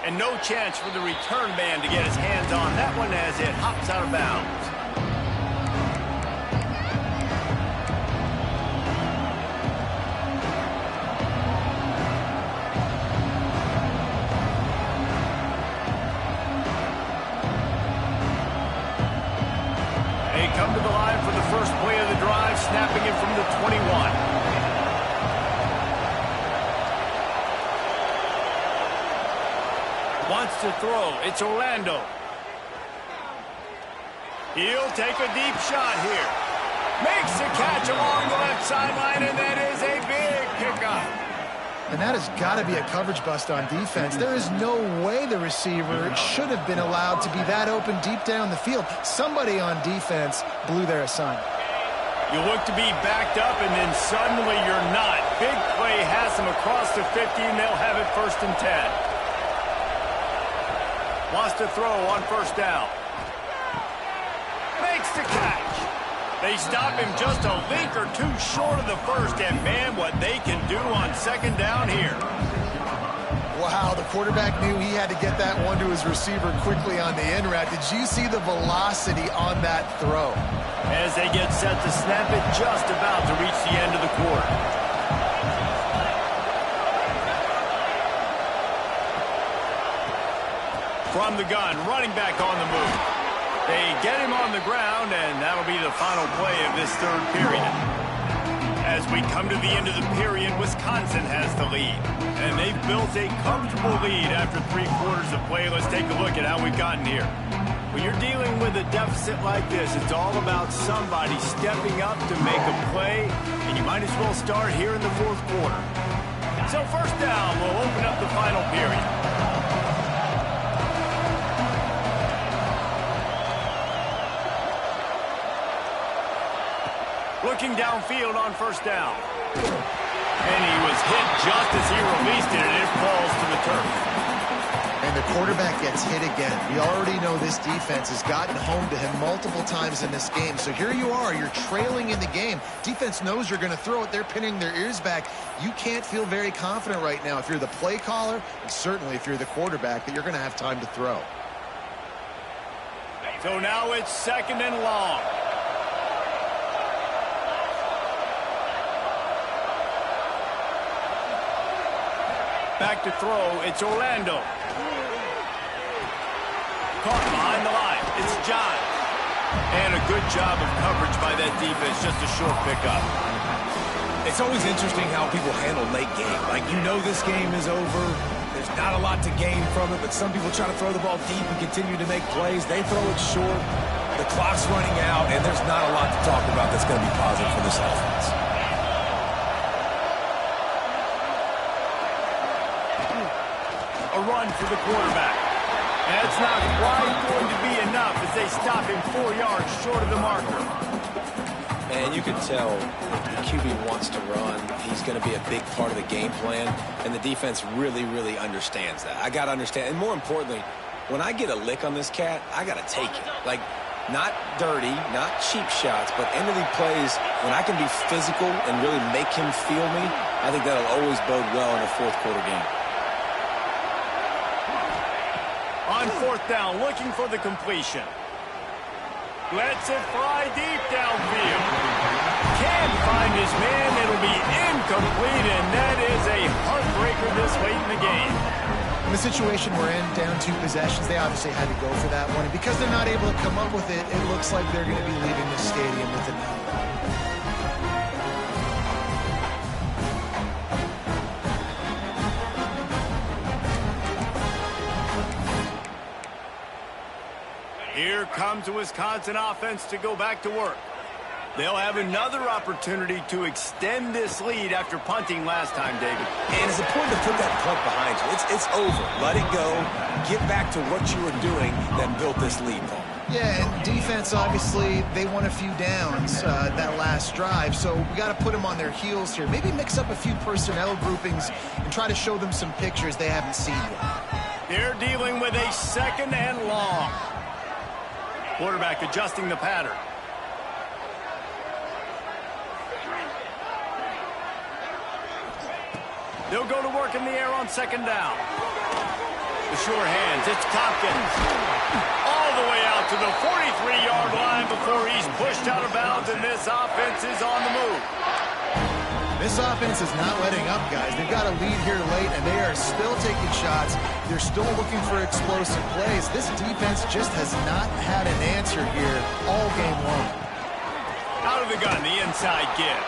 And no chance for the return man to get his hands on that one as it hops out of bounds. They come to the line for the first play of the drive, snapping it from the 21. Wants to throw. It's Orlando. He'll take a deep shot here. Makes the catch along the left sideline, and that is a big pickup. And that has got to be a coverage bust on defense. There is no way the receiver should have been allowed to be that open deep down the field. Somebody on defense blew their assignment. You look to be backed up, and then suddenly you're not. Big play has them across the 50, and they'll have it 1st and 10. Wants to throw on first down. Makes the catch. They stop him just a link or two short of the first, and man, what they can do on second down here. Wow, the quarterback knew he had to get that one to his receiver quickly on the in route. Did you see the velocity on that throw? As they get set to snap it, just about to reach the end of the quarter. From the gun, running back on the move. They get him on the ground, and that'll be the final play of this third period. As we come to the end of the period, Wisconsin has the lead. And they've built a comfortable lead after 3 quarters of play. Let's take a look at how we've gotten here. When you're dealing with a deficit like this, it's all about somebody stepping up to make a play, and you might as well start here in the 4th quarter. So first down will open up the final period. Looking downfield on first down. And he was hit just as he released it, and it falls to the turf. And the quarterback gets hit again. We already know this defense has gotten home to him multiple times in this game. So here you are, you're trailing in the game. Defense knows you're going to throw it. They're pinning their ears back. You can't feel very confident right now if you're the play caller, and certainly if you're the quarterback, that you're going to have time to throw. So now it's 2nd and long. Back to throw, it's Orlando. Caught behind the line, it's John. And a good job of coverage by that defense, just a short pickup. It's always interesting how people handle late game. Like, you know this game is over. There's not a lot to gain from it, but some people try to throw the ball deep and continue to make plays. They throw it short. The clock's running out, and there's not a lot to talk about that's going to be positive for this offense. A run for the quarterback. That's not quite going to be enough as they stop him 4 yards short of the marker. And you can tell the QB wants to run. He's going to be a big part of the game plan, and the defense really, really understands that. I got to understand, and more importantly, when I get a lick on this cat, I got to take it. Like, not dirty, not cheap shots, but end of the plays, when I can be physical and really make him feel me, I think that'll always bode well in a 4th quarter game. On 4th down, looking for the completion. Lets it fly deep downfield. Can't find his man. It'll be incomplete, and that is a heartbreaker this late in the game. In the situation we're in, down 2 possessions, they obviously had to go for that one. And because they're not able to come up with it, it looks like they're going to be leaving the stadium with a no. Here comes the Wisconsin offense to go back to work. They'll have another opportunity to extend this lead after punting last time, David. And it's important to put that punt behind you. It's over. Let it go. Get back to what you were doing that built this lead, Paul. Yeah, and defense, obviously, they won a few downs that last drive, so we got to put them on their heels here. Maybe mix up a few personnel groupings and try to show them some pictures they haven't seen yet. They're dealing with a 2nd and long. Quarterback adjusting the pattern. They'll go to work in the air on 2nd down. The sure hands, it's Tompkins. All the way out to the 43-yard line before he's pushed out of bounds, and this offense is on the move. This offense is not letting up, guys. They've got a lead here late, and they are still taking shots. They're still looking for explosive plays. This defense just has not had an answer here all game long. Out of the gun, the inside give.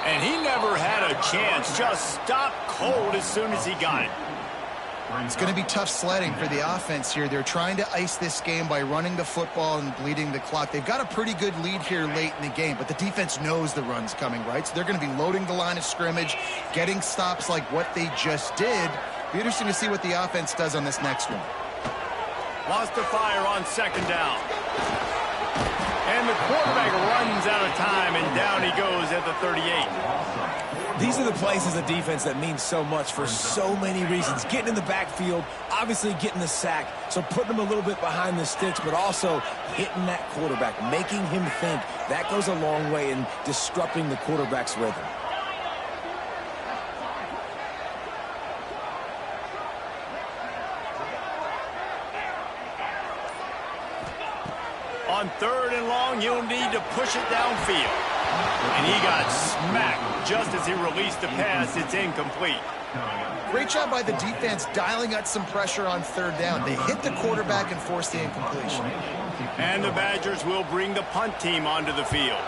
And he never had a chance. Just stopped cold as soon as he got it. It's going to be tough sledding for the offense here. They're trying to ice this game by running the football and bleeding the clock. They've got a pretty good lead here late in the game, but the defense knows the run's coming, right? So they're going to be loading the line of scrimmage, getting stops like what they just did. Be interesting to see what the offense does on this next one. Wants to fire on 2nd down. And the quarterback runs out of time, and down he goes at the 38. These are the plays as a defense that mean so much for so many reasons. Getting in the backfield, obviously getting the sack, so putting him a little bit behind the sticks, but also hitting that quarterback, making him think. That goes a long way in disrupting the quarterback's rhythm. On 3rd and long, he'll need to push it downfield. And he got smacked just as he released the pass. It's incomplete. Great job by the defense dialing out some pressure on 3rd down. They hit the quarterback and forced the incompletion. And the Badgers will bring the punt team onto the field.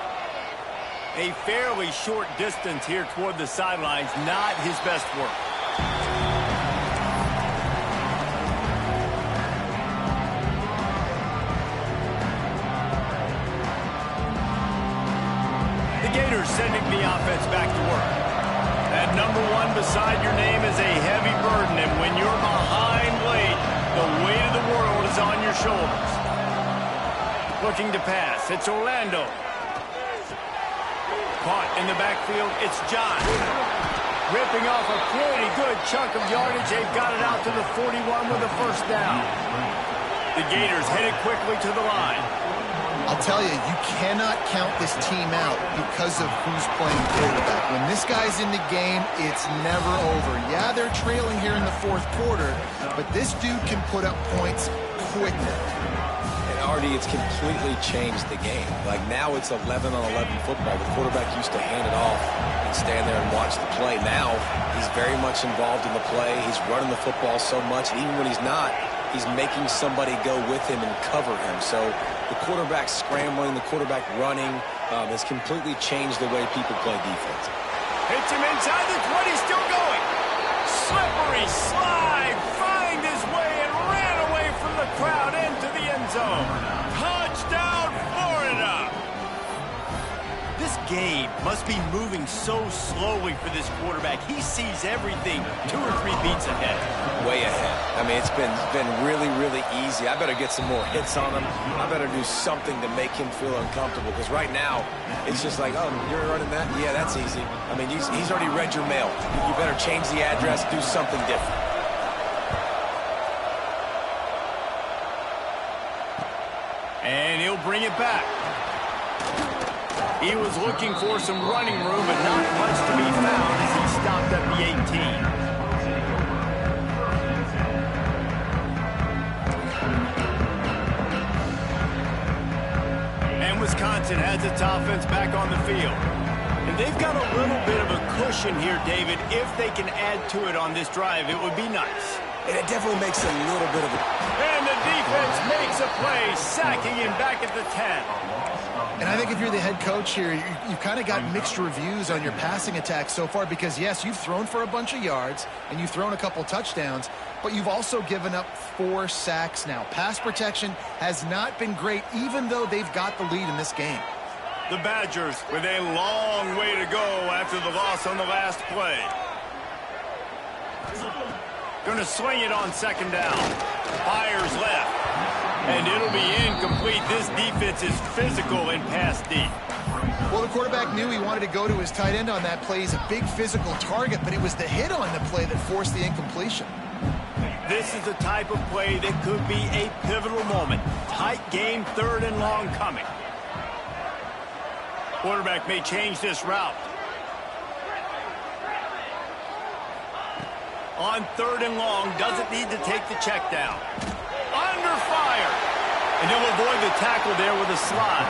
A fairly short distance here toward the sidelines, not his best work. Gators sending the offense back to work. That number 1 beside your name is a heavy burden, and when you're behind late, the weight of the world is on your shoulders. Looking to pass, it's Orlando. Caught in the backfield, it's John. Ripping off a pretty good chunk of yardage. They've got it out to the 41 with a 1st down. The Gators headed quickly to the line. I'll tell you, you cannot count this team out because of who's playing quarterback. When this guy's in the game, it's never over. Yeah, they're trailing here in the 4th quarter, but this dude can put up points quickly. And Artie, it's completely changed the game. Like now it's 11-on-11 football. The quarterback used to hand it off and stand there and watch the play. Now he's very much involved in the play. He's running the football so much, and even when he's not, he's making somebody go with him and cover him. So the quarterback scrambling, the quarterback running has completely changed the way people play defense. Hits him inside the 20, still going. Slippery slide, find his way and ran away from the crowd into the end zone. Touchdown, Florida! This game must be moving so slowly for this quarterback. He sees everything 2 or 3 beats ahead. Way ahead. I mean, it's been really, really easy. I better get some more hits on him. I better do something to make him feel uncomfortable, because right now, it's just like, oh, you're running that? Yeah, that's easy. I mean, he's already read your mail. You better change the address, do something different. And he'll bring it back. He was looking for some running room, but not much to be found as he stopped at the 18. And Wisconsin has its offense back on the field. And they've got a little bit of a cushion here, David. If they can add to it on this drive, it would be nice. And it definitely makes a little bit of a... And the defense makes a play, sacking him back at the 10. And I think if you're the head coach here, you've kind of got mixed reviews on your passing attack so far because, yes, you've thrown for a bunch of yards and you've thrown a couple touchdowns, but you've also given up 4 sacks now. Pass protection has not been great, even though they've got the lead in this game. The Badgers with a long way to go after the loss on the last play. Going to swing it on second down. Fires left. And it'll be incomplete. This defense is physical in pass deep. Well, the quarterback knew he wanted to go to his tight end on that play. He's a big physical target, but it was the hit on the play that forced the incompletion. This is the type of play that could be a pivotal moment. Tight game, 3rd and long coming. Quarterback may change this route. On 3rd and long, doesn't need to take the check down. Under fire. And he'll avoid the tackle there with a slide.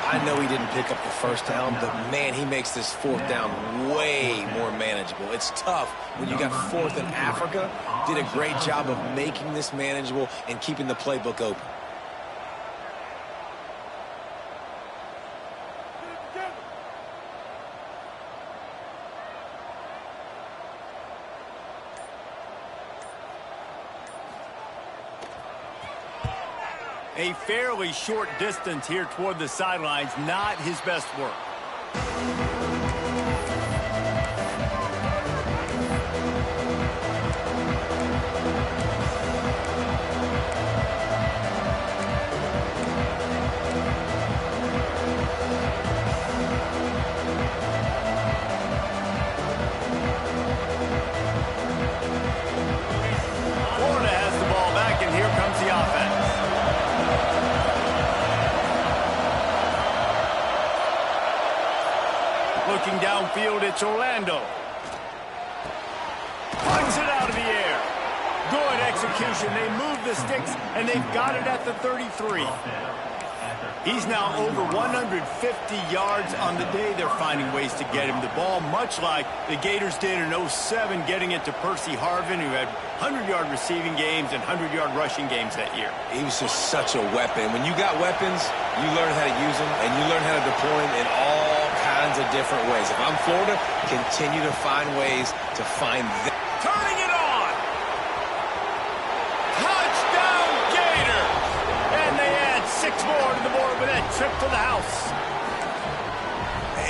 I know he didn't pick up the first down, but, man, he makes this 4th down way more manageable. It's tough when you got 4th in Africa. Did a great job of making this manageable and keeping the playbook open. A fairly short distance here toward the sidelines, not his best work. Florida has the ball back, and here comes the offense. Looking downfield, it's Orlando. Punts it out of the air. Good execution. They move the sticks, and they've got it at the 33. He's now over 150 yards on the day. They're finding ways to get him the ball, much like the Gators did in 07, getting it to Percy Harvin, who had 100-yard receiving games and 100-yard rushing games that year. He was just such a weapon. When you got weapons, you learn how to use them, and you learn how to deploy them in all kinds of different ways. If I'm Florida, continue to find ways to find them. Turning it on! Touchdown Gators! And they add 6 more to the board with that trip to the house.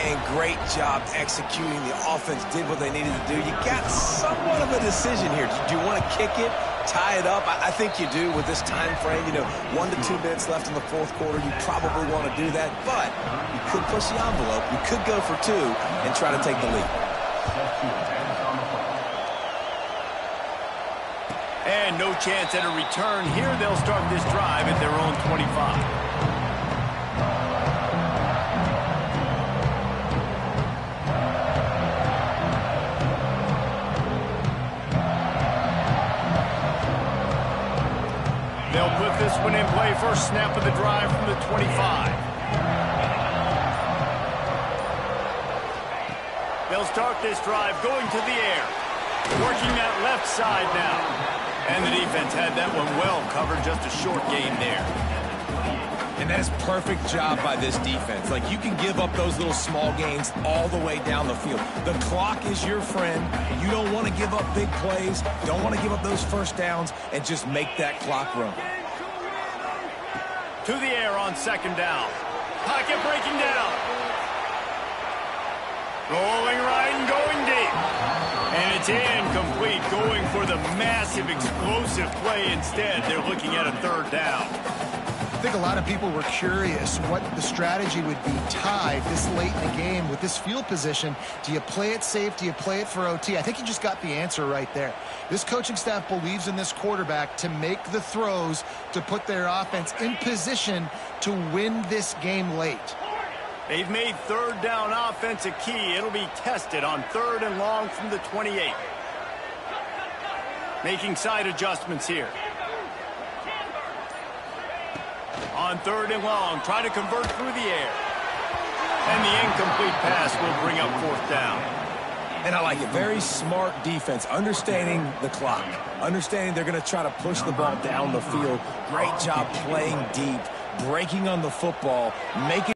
And great job executing. The offense did what they needed to do. You got somewhat of a decision here. Do you want to kick it, tie it up? I think you do with this time frame. 1 to 2 minutes left in the 4th quarter. You probably want to do that, but you could push the envelope. You could go for 2 and try to take the lead. And no chance at a return here. They'll start this drive at their own 25. They'll put this one in play. First snap of the drive from the 25. They'll start this drive going to the air. Working that left side now. And the defense had that one well covered. Just a short gain there. And that's perfect job by this defense. Like, you can give up those little small gains all the way down the field. The clock is your friend. You don't want to give up big plays. Don't want to give up those first downs and just make that clock run. To the air on second down. Pocket breaking down. Rolling right and going deep. And it's incomplete, going for the massive explosive play instead. They're looking at a 3rd down. I think a lot of people were curious what the strategy would be tied this late in the game with this field position. Do you play it safe? Do you play it for OT? I think you just got the answer right there. This coaching staff believes in this quarterback to make the throws to put their offense in position to win this game late. They've made 3rd down offense a key. It'll be tested on 3rd and long from the 28. Making side adjustments here. On 3rd and long, try to convert through the air. And the incomplete pass will bring up 4th down. And I like it. Very smart defense, understanding the clock, understanding they're going to try to push the ball down the field. Great job playing deep, breaking on the football, making.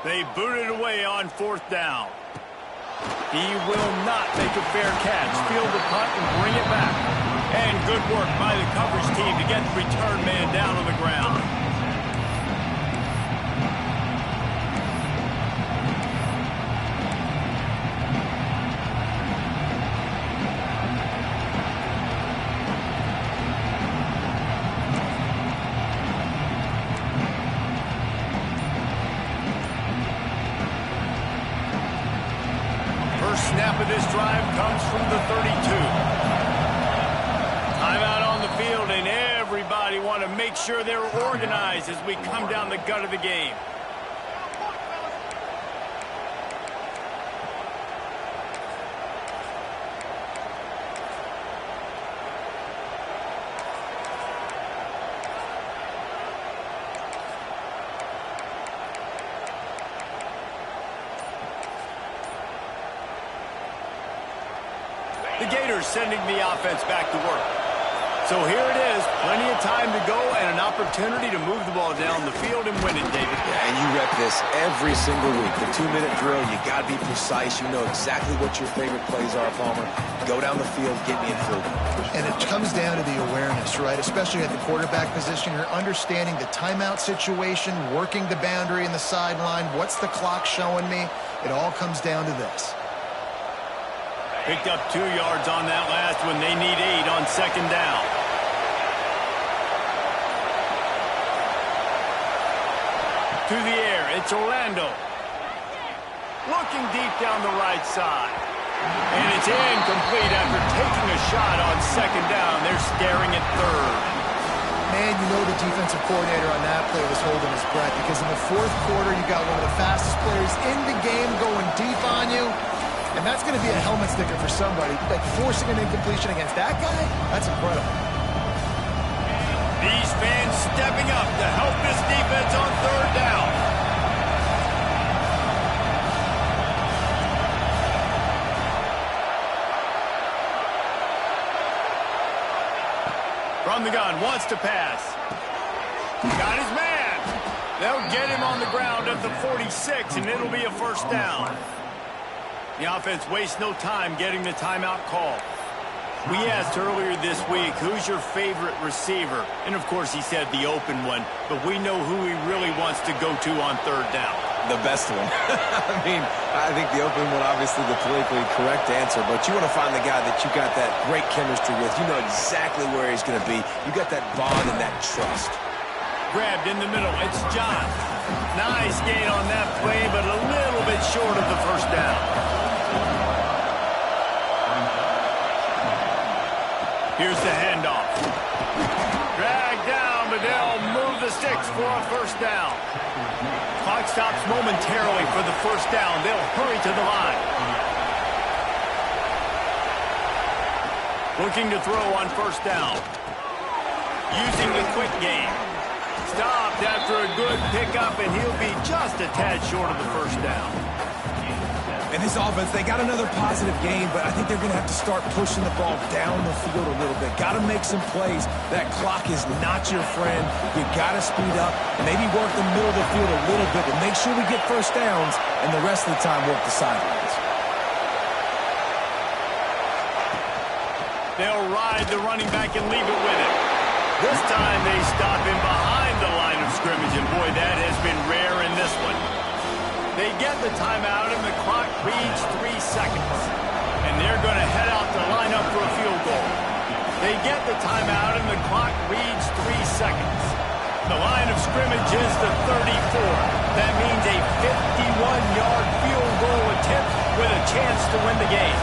They booted away on 4th down. He will not make a fair catch. Field the punt and bring it back. And good work by the coverage team to get the return man down on the ground. Snap of this drive comes from the 32. Timeout on the field, and everybody want to make sure they're organized as we come down the gut of the game. The Gators sending the offense back to work. So here it is, plenty of time to go and an opportunity to move the ball down the field and win it, David. Yeah, and you rep this every single week. The 2-minute drill, you got to be precise. You know exactly what your favorite plays are, Palmer. Go down the field, get me in field. And it comes down to the awareness, right? Especially at the quarterback position. You're understanding the timeout situation, working the boundary and the sideline. What's the clock showing me? It all comes down to this. Picked up 2 yards on that last one. They need 8 on 2nd down. To the air, it's Orlando. Looking deep down the right side. And it's incomplete after taking a shot on 2nd down. They're staring at 3rd. Man, you know the defensive coordinator on that play was holding his breath because in the 4th quarter, you got one of the fastest players in the game going deep on you. And that's going to be a helmet sticker for somebody. Like forcing an incompletion against that guy, that's incredible. These fans stepping up to help this defense on 3rd down. From the gun, wants to pass. Got his man. They'll get him on the ground at the 46, and it'll be a 1st down. The offense wastes no time getting the timeout call. We asked earlier this week, who's your favorite receiver? And, of course, he said the open one, but we know who he really wants to go to on 3rd down. The best one. I mean, I think the open one, obviously the politically correct answer, but you want to find the guy that you got that great chemistry with. You know exactly where he's going to be. You got that bond and that trust. Grabbed in the middle. It's John. Nice gain on that play, but a little bit short of the 1st down. Here's the handoff. Drag down, but they'll move the sticks for a 1st down. Clock stops momentarily for the 1st down. They'll hurry to the line. Looking to throw on 1st down. Using the quick game. Stopped after a good pickup, and he'll be just a tad short of the 1st down. And this offense, they got another positive game, but I think they're going to have to start pushing the ball down the field a little bit. Got to make some plays. That clock is not your friend. You got to speed up, maybe work the middle of the field a little bit, but make sure we get 1st downs, and the rest of the time work the sidelines. They'll ride the running back and leave it with him. This time they stop him behind the line of scrimmage, and boy, that has been rare in this one. They get the timeout, and the clock reads 3 seconds. And they're going to head out to line up for a field goal. They get the timeout, and the clock reads 3 seconds. The line of scrimmage is the 34. That means a 51-yard field goal attempt with a chance to win the game.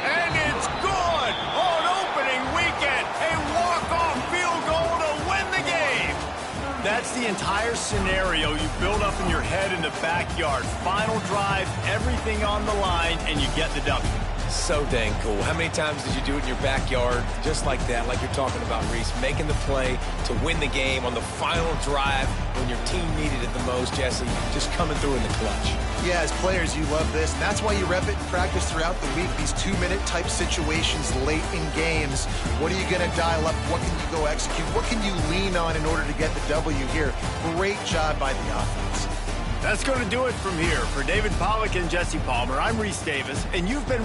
And it's good on opening weekend. A walk-off field goal to win the game. That's the entire scenario you build up in your head in the backyard. Final drive, everything on the line, and you get the W. So dang cool. How many times did you do it in your backyard? Just like that, like you're talking about, Reese. Making the play to win the game on the final drive when your team needed it the most, Jesse. Just coming through in the clutch. Yeah, as players, you love this. And that's why you rep it in practice throughout the week. These 2-minute type situations late in games. What are you going to dial up? What can you go execute? What can you lean on in order to get the W here? Great job by the offense. That's going to do it from here. For David Pollack and Jesse Palmer, I'm Reese Davis, and you've been